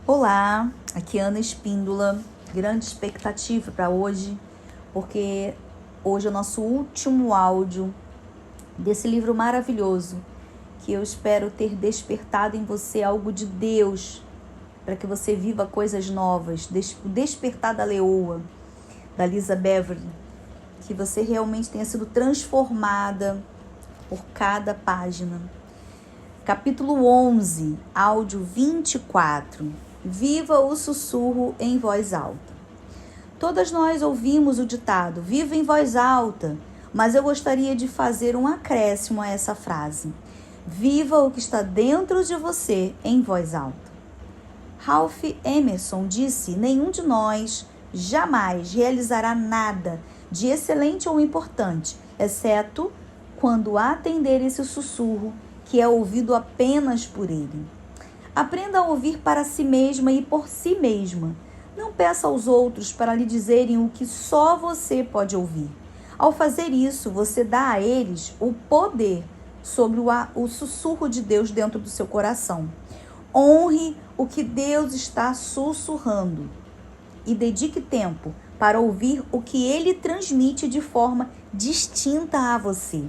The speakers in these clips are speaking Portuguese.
Olá, aqui é Ana Espíndola. Grande expectativa para hoje, porque hoje é o nosso último áudio desse livro maravilhoso, que eu espero ter despertado em você algo de Deus, para que você viva coisas novas. O Despertar da Leoa, da Lisa Beverly, que você realmente tenha sido transformada por cada página. Capítulo 11, áudio 24. Viva o sussurro em voz alta. Todas nós ouvimos o ditado, viva em voz alta, mas eu gostaria de fazer um acréscimo a essa frase. Viva o que está dentro de você em voz alta. Ralph Emerson disse, nenhum de nós jamais realizará nada de excelente ou importante, exceto quando atender esse sussurro que é ouvido apenas por ele. Aprenda a ouvir para si mesma e por si mesma. Não peça aos outros para lhe dizerem o que só você pode ouvir. Ao fazer isso, você dá a eles o poder sobre o sussurro de Deus dentro do seu coração. Honre o que Deus está sussurrando e dedique tempo para ouvir o que ele transmite de forma distinta a você.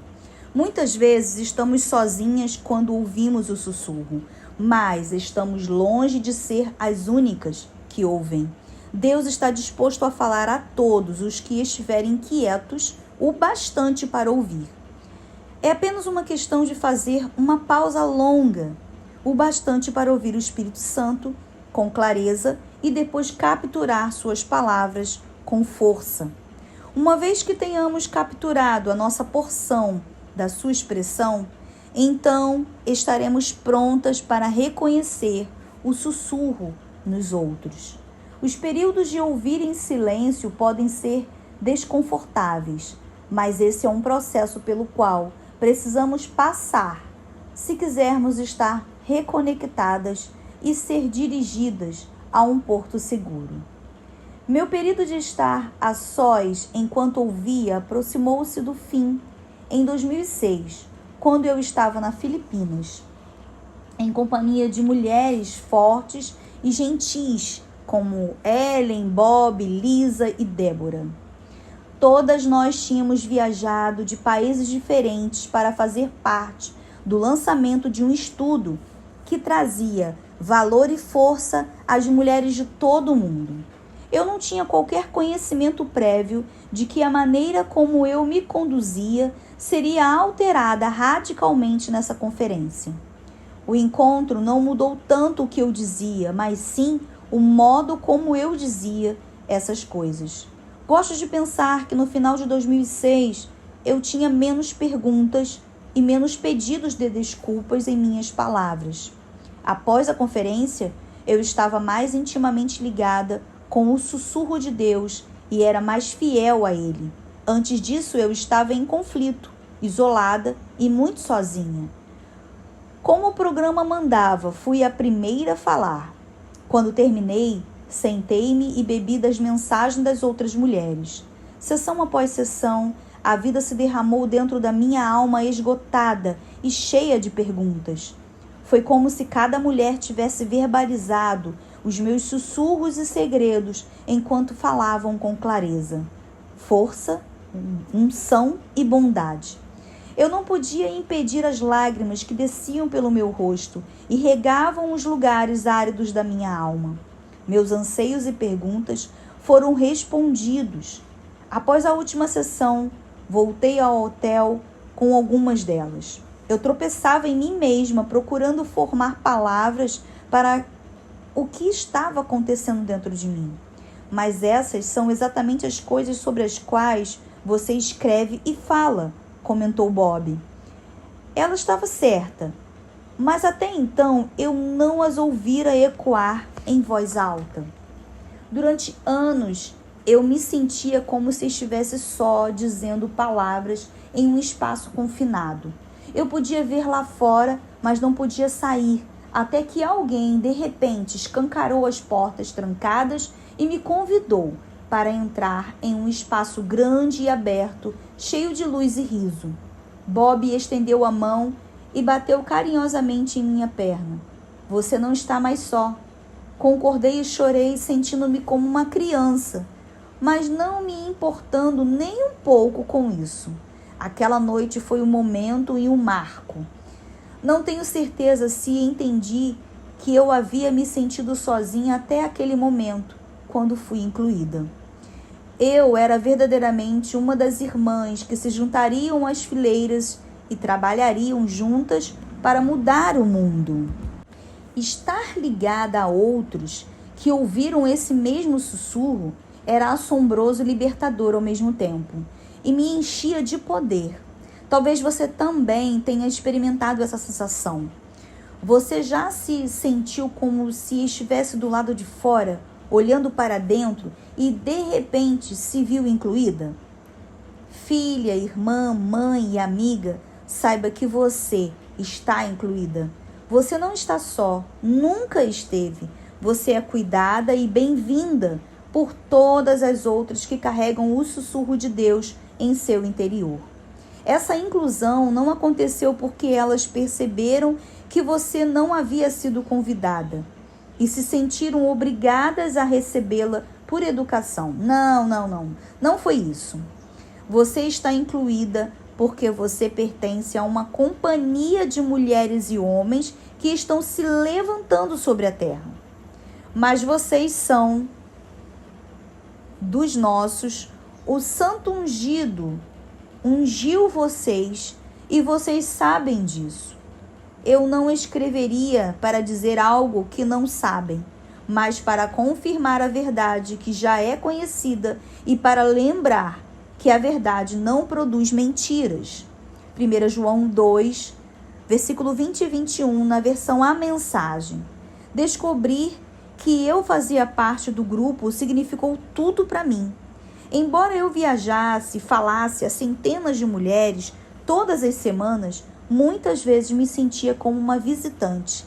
Muitas vezes estamos sozinhas quando ouvimos o sussurro, mas estamos longe de ser as únicas que ouvem. Deus está disposto a falar a todos os que estiverem quietos o bastante para ouvir. É apenas uma questão de fazer uma pausa longa, o bastante para ouvir o Espírito Santo com clareza e depois capturar suas palavras com força. Uma vez que tenhamos capturado a nossa porção da sua expressão, então estaremos prontas para reconhecer o sussurro nos outros. Os períodos de ouvir em silêncio podem ser desconfortáveis, mas esse é um processo pelo qual precisamos passar se quisermos estar reconectadas e ser dirigidas a um porto seguro. Meu período de estar a sós enquanto ouvia aproximou-se do fim em 2006, quando eu estava na Filipinas, em companhia de mulheres fortes e gentis, como Ellen, Bob, Lisa e Débora. Todas nós tínhamos viajado de países diferentes para fazer parte do lançamento de um estudo que trazia valor e força às mulheres de todo o mundo. Eu não tinha qualquer conhecimento prévio de que a maneira como eu me conduzia seria alterada radicalmente nessa conferência. O encontro não mudou tanto o que eu dizia, mas sim o modo como eu dizia essas coisas. Gosto de pensar que no final de 2006 eu tinha menos perguntas e menos pedidos de desculpas em minhas palavras. Após a conferência, eu estava mais intimamente ligada com o sussurro de Deus e era mais fiel a ele. Antes disso, eu estava em conflito, isolada e muito sozinha. Como o programa mandava, fui a primeira a falar. Quando terminei, sentei-me e bebi das mensagens das outras mulheres. Sessão após sessão, a vida se derramou dentro da minha alma esgotada e cheia de perguntas. Foi como se cada mulher tivesse verbalizado os meus sussurros e segredos enquanto falavam com clareza. Força, unção e bondade. Eu não podia impedir as lágrimas que desciam pelo meu rosto e regavam os lugares áridos da minha alma. Meus anseios e perguntas foram respondidos. Após a última sessão, voltei ao hotel com algumas delas. Eu tropeçava em mim mesma, procurando formar palavras para o que estava acontecendo dentro de mim. Mas essas são exatamente as coisas sobre as quais você escreve e fala, comentou Bob. Ela estava certa, mas até então eu não as ouvira ecoar em voz alta. Durante anos, eu me sentia como se estivesse só dizendo palavras em um espaço confinado. Eu podia ver lá fora, mas não podia sair, até que alguém, de repente, escancarou as portas trancadas e me convidou para entrar em um espaço grande e aberto, cheio de luz e riso. Bob estendeu a mão e bateu carinhosamente em minha perna. Você não está mais só. Concordei e chorei, sentindo-me como uma criança, mas não me importando nem um pouco com isso. Aquela noite foi um momento e um marco. Não tenho certeza se entendi que eu havia me sentido sozinha até aquele momento, quando fui incluída. Eu era verdadeiramente uma das irmãs que se juntariam às fileiras e trabalhariam juntas para mudar o mundo. Estar ligada a outros que ouviram esse mesmo sussurro era assombroso e libertador ao mesmo tempo, e me enchia de poder. Talvez você também tenha experimentado essa sensação. Você já se sentiu como se estivesse do lado de fora, olhando para dentro e de repente se viu incluída? Filha, irmã, mãe e amiga, saiba que você está incluída. Você não está só, nunca esteve. Você é cuidada e bem-vinda por todas as outras que carregam o sussurro de Deus em seu interior. Essa inclusão não aconteceu porque elas perceberam que você não havia sido convidada e se sentiram obrigadas a recebê-la por educação. Não foi isso. Você está incluída porque você pertence a uma companhia de mulheres e homens que estão se levantando sobre a terra. Mas vocês são dos nossos, o Santo Ungido ungiu vocês e vocês sabem disso. Eu não escreveria para dizer algo que não sabem, mas para confirmar a verdade que já é conhecida e para lembrar que a verdade não produz mentiras. 1 João 2, versículo 20 e 21, na versão A Mensagem. Descobrir que eu fazia parte do grupo significou tudo para mim. Embora eu viajasse, falasse a centenas de mulheres todas as semanas, muitas vezes me sentia como uma visitante.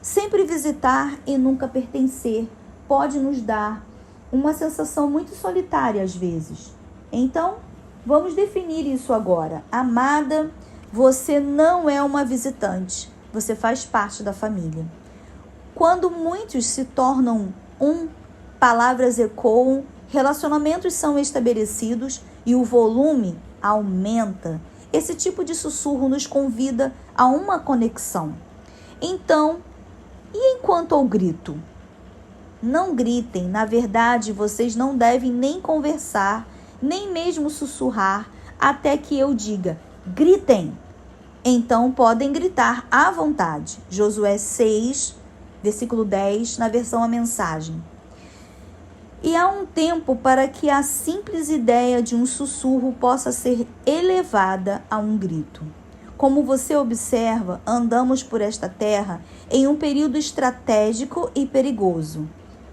Sempre visitar e nunca pertencer pode nos dar uma sensação muito solitária às vezes. Então, vamos definir isso agora. Amada, você não é uma visitante, você faz parte da família. Quando muitos se tornam palavras ecoam, relacionamentos são estabelecidos e o volume aumenta. Esse tipo de sussurro nos convida a uma conexão. Então, e enquanto ao grito? Não gritem, na verdade, vocês não devem nem conversar, nem mesmo sussurrar, até que eu diga, gritem. Então podem gritar à vontade. Josué 6, versículo 10, na versão A Mensagem. E há um tempo para que a simples ideia de um sussurro possa ser elevada a um grito. Como você observa, andamos por esta terra em um período estratégico e perigoso.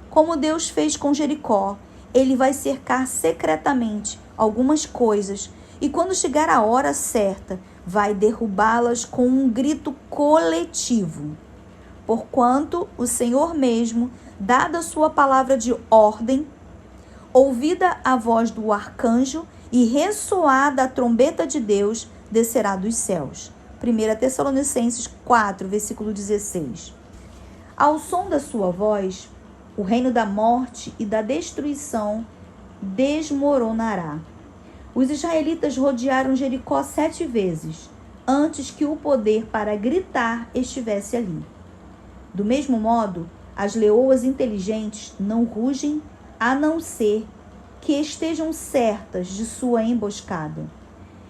Como Deus fez com Jericó, Ele vai cercar secretamente algumas coisas e quando chegar a hora certa, vai derrubá-las com um grito coletivo. Porquanto o Senhor mesmo, dada a sua palavra de ordem, ouvida a voz do arcanjo e ressoada a trombeta de Deus, descerá dos céus. 1 Tessalonicenses 4, versículo 16. Ao som da sua voz, o reino da morte e da destruição desmoronará. Os israelitas rodearam Jericó 7 vezes, antes que o poder para gritar estivesse ali. Do mesmo modo, as leoas inteligentes não rugem, a não ser que estejam certas de sua emboscada.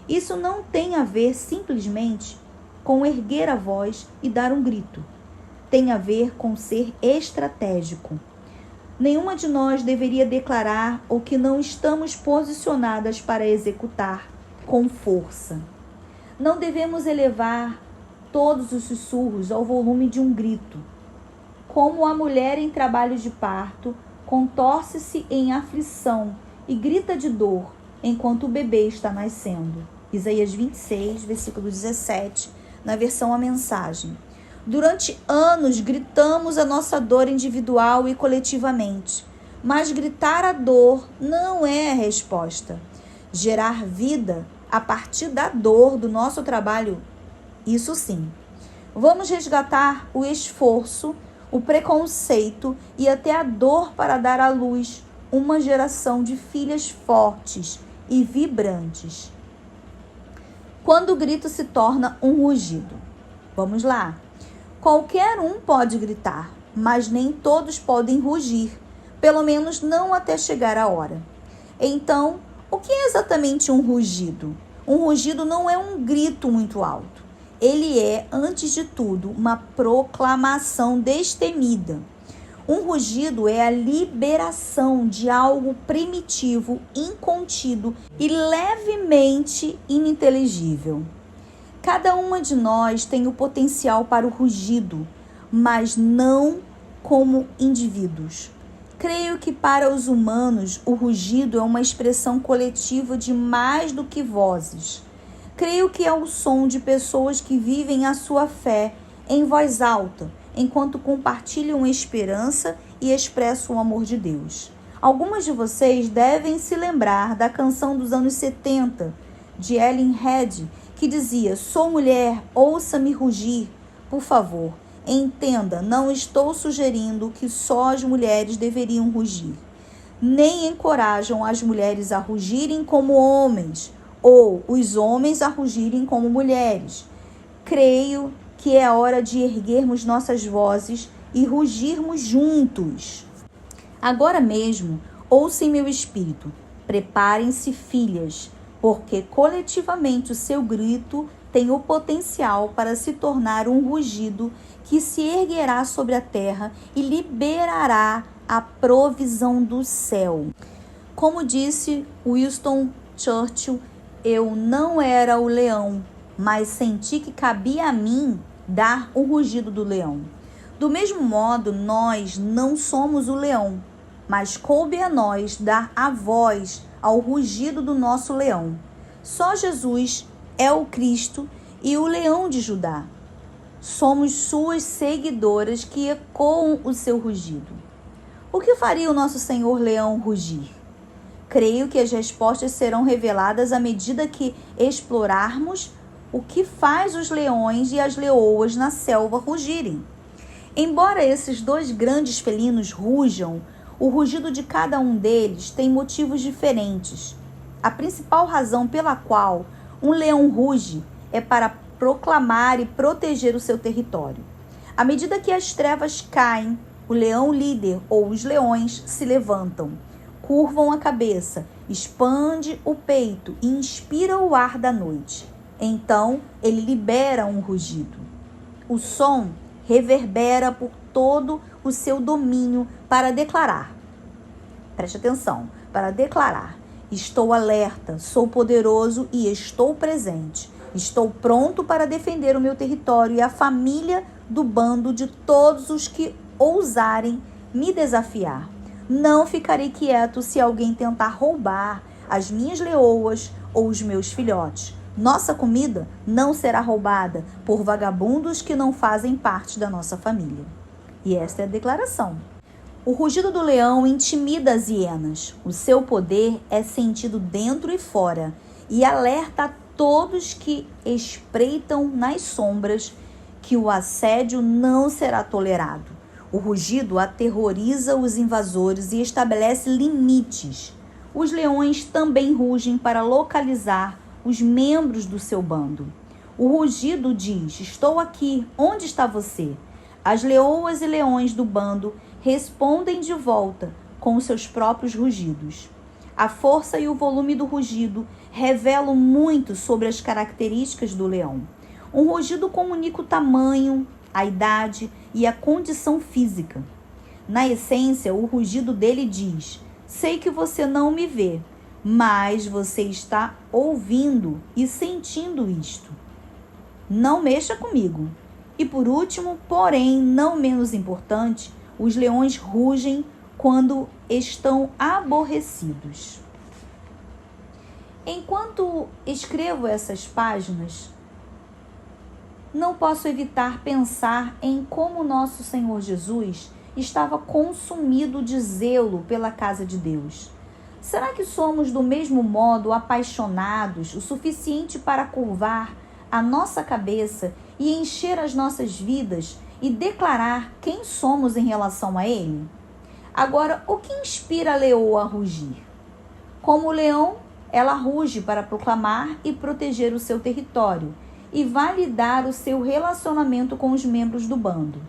Isso não tem a ver simplesmente com erguer a voz e dar um grito. Tem a ver com ser estratégico. Nenhuma de nós deveria declarar o que não estamos posicionadas para executar com força. Não devemos elevar todos os sussurros ao volume de um grito. Como a mulher em trabalho de parto, contorce-se em aflição e grita de dor enquanto o bebê está nascendo. Isaías 26, versículo 17, na versão A Mensagem. Durante anos gritamos a nossa dor individual e coletivamente, mas gritar a dor não é a resposta. Gerar vida a partir da dor do nosso trabalho, isso sim. Vamos resgatar o esforço, o preconceito e até a dor para dar à luz uma geração de filhas fortes e vibrantes. Quando o grito se torna um rugido. Vamos lá. Qualquer um pode gritar, mas nem todos podem rugir, pelo menos não até chegar a hora. Então, o que é exatamente um rugido? Um rugido não é um grito muito alto. Ele é, antes de tudo, uma proclamação destemida. Um rugido é a liberação de algo primitivo, incontido e levemente ininteligível. Cada uma de nós tem o potencial para o rugido, mas não como indivíduos. Creio que para os humanos o rugido é uma expressão coletiva de mais do que vozes. Creio que é o som de pessoas que vivem a sua fé em voz alta, enquanto compartilham esperança e expressam o amor de Deus. Algumas de vocês devem se lembrar da canção dos anos 70, de Ellen Head, que dizia: "Sou mulher, ouça-me rugir, por favor. Entenda, não estou sugerindo que só as mulheres deveriam rugir. Nem encorajam as mulheres a rugirem como homens, ou os homens a rugirem como mulheres. Creio que é hora de erguermos nossas vozes e rugirmos juntos. Agora mesmo, ouçam meu espírito. Preparem-se, filhas, porque coletivamente o seu grito tem o potencial para se tornar um rugido que se erguerá sobre a terra e liberará a provisão do céu." Como disse Winston Churchill, eu não era o leão, mas senti que cabia a mim dar o rugido do leão. Do mesmo modo, nós não somos o leão, mas coube a nós dar a voz ao rugido do nosso leão. Só Jesus é o Cristo e o leão de Judá. Somos suas seguidoras que ecoam o seu rugido. O que faria o nosso Senhor Leão rugir? Creio que as respostas serão reveladas à medida que explorarmos o que faz os leões e as leoas na selva rugirem. Embora esses dois grandes felinos rujam, o rugido de cada um deles tem motivos diferentes. A principal razão pela qual um leão ruge é para proclamar e proteger o seu território. À medida que as trevas caem, o leão líder ou os leões se levantam, curvam a cabeça, expande o peito e inspira o ar da noite. Então, ele libera um rugido. O som reverbera por todo o seu domínio para declarar. Preste atenção, para declarar: estou alerta, sou poderoso e estou presente. Estou pronto para defender o meu território e a família do bando de todos os que ousarem me desafiar. Não ficarei quieto se alguém tentar roubar as minhas leoas ou os meus filhotes. Nossa comida não será roubada por vagabundos que não fazem parte da nossa família. E esta é a declaração. O rugido do leão intimida as hienas. O seu poder é sentido dentro e fora e alerta a todos que espreitam nas sombras que o assédio não será tolerado. O rugido aterroriza os invasores e estabelece limites. Os leões também rugem para localizar os membros do seu bando. O rugido diz: estou aqui, onde está você? As leoas e leões do bando respondem de volta com seus próprios rugidos. A força e o volume do rugido revelam muito sobre as características do leão. Um rugido comunica o tamanho, a idade e a condição física. Na essência, o rugido dele diz: sei que você não me vê, mas você está ouvindo e sentindo isto. Não mexa comigo. E por último, porém não menos importante, os leões rugem quando estão aborrecidos. Enquanto escrevo essas páginas, não posso evitar pensar em como nosso Senhor Jesus estava consumido de zelo pela casa de Deus. Será que somos do mesmo modo apaixonados o suficiente para curvar a nossa cabeça e encher as nossas vidas e declarar quem somos em relação a ele? Agora, o que inspira a leoa a rugir? Como o leão, ela ruge para proclamar e proteger o seu território e validar o seu relacionamento com os membros do bando.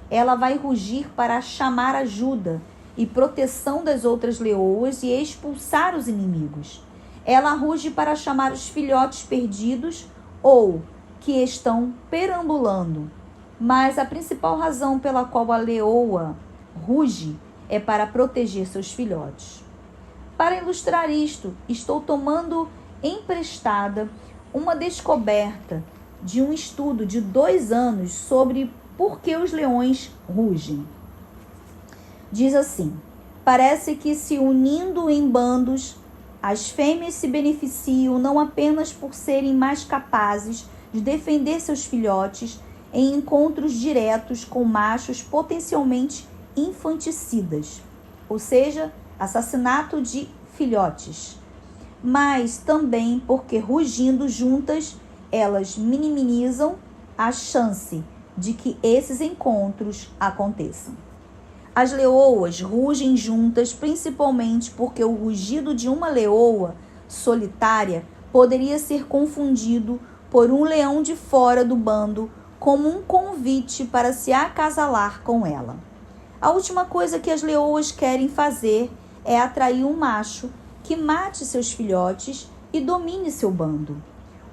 Ela vai rugir para chamar ajuda e proteção das outras leoas e expulsar os inimigos. Ela ruge para chamar os filhotes perdidos ou que estão perambulando. Mas a principal razão pela qual a leoa ruge é para proteger seus filhotes. Para ilustrar isto, estou tomando emprestada uma descoberta de um estudo de 2 anos sobre por que os leões rugem. Diz assim: parece que se unindo em bandos, as fêmeas se beneficiam não apenas por serem mais capazes de defender seus filhotes em encontros diretos com machos potencialmente infanticidas, ou seja, assassinato de filhotes, mas também porque rugindo juntas, elas minimizam a chance de que esses encontros aconteçam. As leoas rugem juntas principalmente porque o rugido de uma leoa solitária poderia ser confundido por um leão de fora do bando como um convite para se acasalar com ela. A última coisa que as leoas querem fazer é atrair um macho que mate seus filhotes e domine seu bando.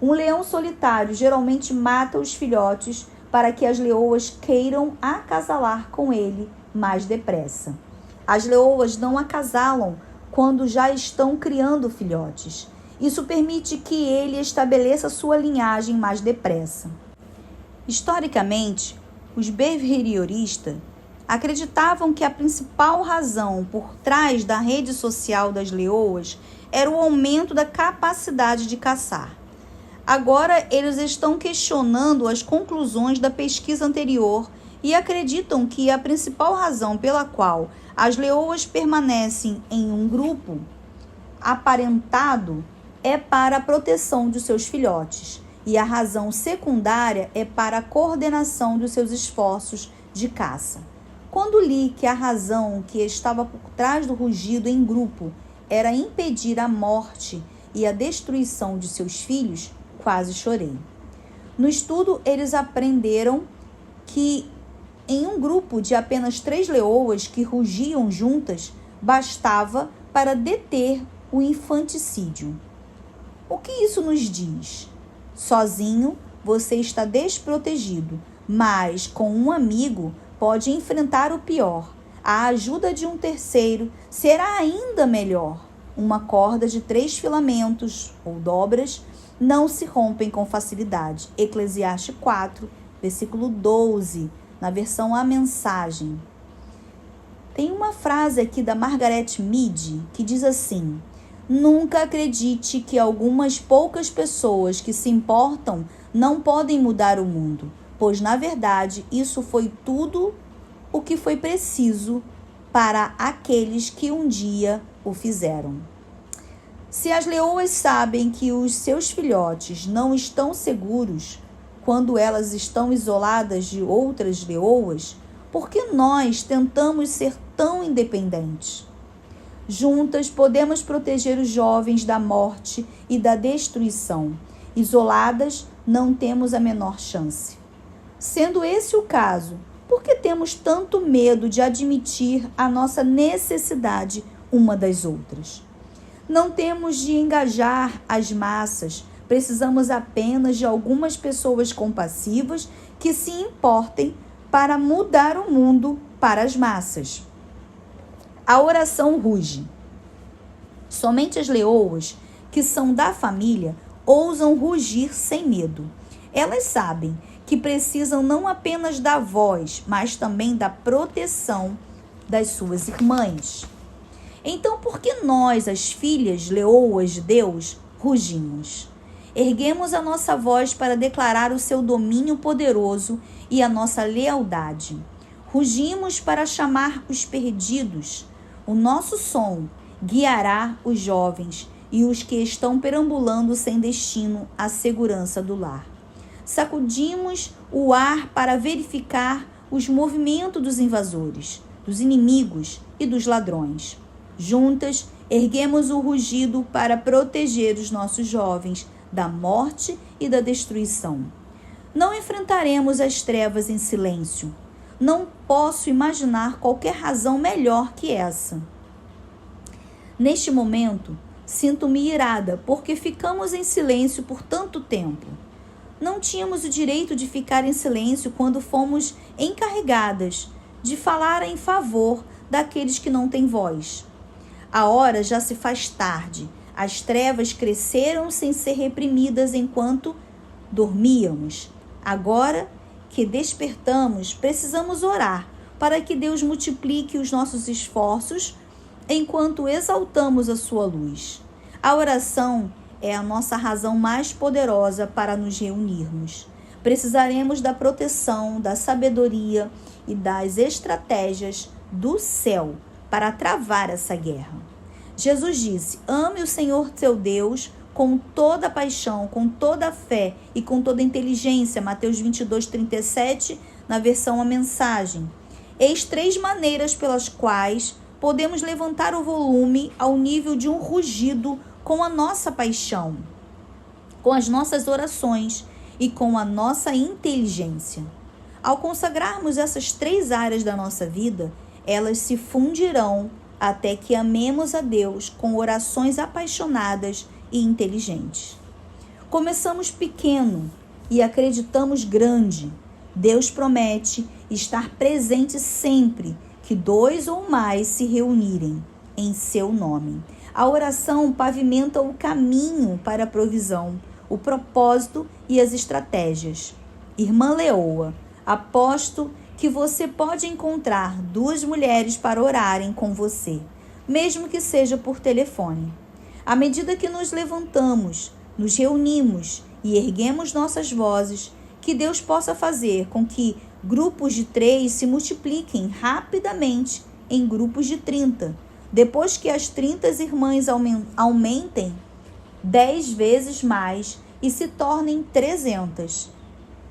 Um leão solitário geralmente mata os filhotes para que as leoas queiram acasalar com ele mais depressa. As leoas não acasalam quando já estão criando filhotes. Isso permite que ele estabeleça sua linhagem mais depressa. Historicamente, os behavioristas acreditavam que a principal razão por trás da rede social das leoas era o aumento da capacidade de caçar. Agora, eles estão questionando as conclusões da pesquisa anterior e acreditam que a principal razão pela qual as leoas permanecem em um grupo aparentado é para a proteção de seus filhotes, e a razão secundária é para a coordenação dos seus esforços de caça. Quando li que a razão que estava por trás do rugido em grupo era impedir a morte e a destruição de seus filhos, quase chorei. No estudo, eles aprenderam que em um grupo de apenas 3 leoas que rugiam juntas, bastava para deter o infanticídio. O que isso nos diz? Sozinho, você está desprotegido, mas com um amigo pode enfrentar o pior. A ajuda de um terceiro será ainda melhor. Uma corda de 3 filamentos ou dobras não se rompem com facilidade. Eclesiastes 4, versículo 12, na versão A Mensagem. Tem uma frase aqui da Margaret Mead que diz assim: nunca acredite que algumas poucas pessoas que se importam não podem mudar o mundo, pois, na verdade, isso foi tudo o que foi preciso para aqueles que um dia o fizeram. Se as leoas sabem que os seus filhotes não estão seguros quando elas estão isoladas de outras leoas, por que nós tentamos ser tão independentes? Juntas podemos proteger os jovens da morte e da destruição. Isoladas, não temos a menor chance. Sendo esse o caso, por que temos tanto medo de admitir a nossa necessidade uma das outras? Não temos de engajar as massas, precisamos apenas de algumas pessoas compassivas que se importem para mudar o mundo para as massas. A oração ruge. Somente as leoas, que são da família, ousam rugir sem medo. Elas sabem que precisam não apenas da voz, mas também da proteção das suas irmãs. Então, por que nós, as filhas leoas de Deus, rugimos? Erguemos a nossa voz para declarar o seu domínio poderoso e a nossa lealdade. Rugimos para chamar os perdidos. O nosso som guiará os jovens e os que estão perambulando sem destino à segurança do lar. Sacudimos o ar para verificar os movimentos dos invasores, dos inimigos e dos ladrões. Juntas, erguemos o rugido para proteger os nossos jovens da morte e da destruição. Não enfrentaremos as trevas em silêncio. Não posso imaginar qualquer razão melhor que essa. Neste momento, sinto-me irada porque ficamos em silêncio por tanto tempo. Não tínhamos o direito de ficar em silêncio quando fomos encarregadas de falar em favor daqueles que não têm voz. A hora já se faz tarde. As trevas cresceram sem ser reprimidas enquanto dormíamos. Agora que despertamos, precisamos orar para que Deus multiplique os nossos esforços enquanto exaltamos a sua luz. A oração é a nossa razão mais poderosa para nos reunirmos. Precisaremos da proteção, da sabedoria e das estratégias do céu para travar essa guerra. Jesus disse: ame o Senhor teu Deus com toda a paixão, com toda a fé e com toda a inteligência. Mateus 22:37, na versão A Mensagem. Eis 3 maneiras pelas quais podemos levantar o volume ao nível de um rugido com a nossa paixão, com as nossas orações e com a nossa inteligência. Ao consagrarmos essas 3 áreas da nossa vida, elas se fundirão até que amemos a Deus com orações apaixonadas e inteligentes. Começamos pequeno e acreditamos grande. Deus promete estar presente sempre que 2 ou mais se reunirem em seu nome. A oração pavimenta o caminho para a provisão, o propósito e as estratégias. Irmã Leoa, aposto que você pode encontrar 2 mulheres para orarem com você, mesmo que seja por telefone. À medida que nos levantamos, nos reunimos e erguemos nossas vozes, que Deus possa fazer com que grupos de 3 se multipliquem rapidamente em grupos de 30. Depois que as 30 irmãs aumentem 10 vezes mais e se tornem 300.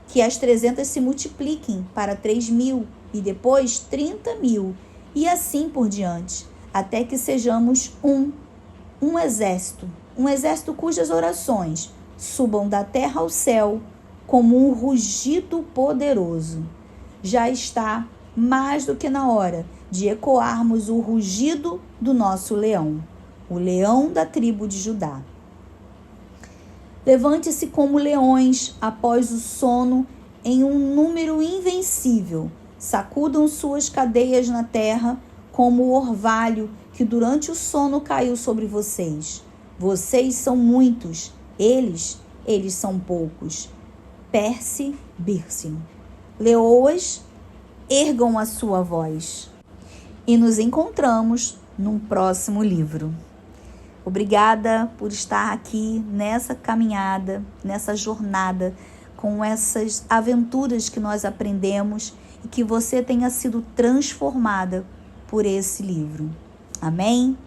Que as 300 se multipliquem para 3.000 e depois 30.000 e assim por diante, até que sejamos um exército cujas orações subam da terra ao céu como um rugido poderoso. Já está mais do que na hora de ecoarmos o rugido do nosso leão, o leão da tribo de Judá. Levante-se como leões após o sono em um número invencível. Sacudam suas cadeias na terra como o orvalho que durante o sono caiu sobre vocês. Vocês são muitos, eles são poucos. Perse Birsim. Leoas, ergam a sua voz. E nos encontramos num próximo livro. Obrigada por estar aqui nessa caminhada, nessa jornada, com essas aventuras que nós aprendemos e que você tenha sido transformada por esse livro. Amém?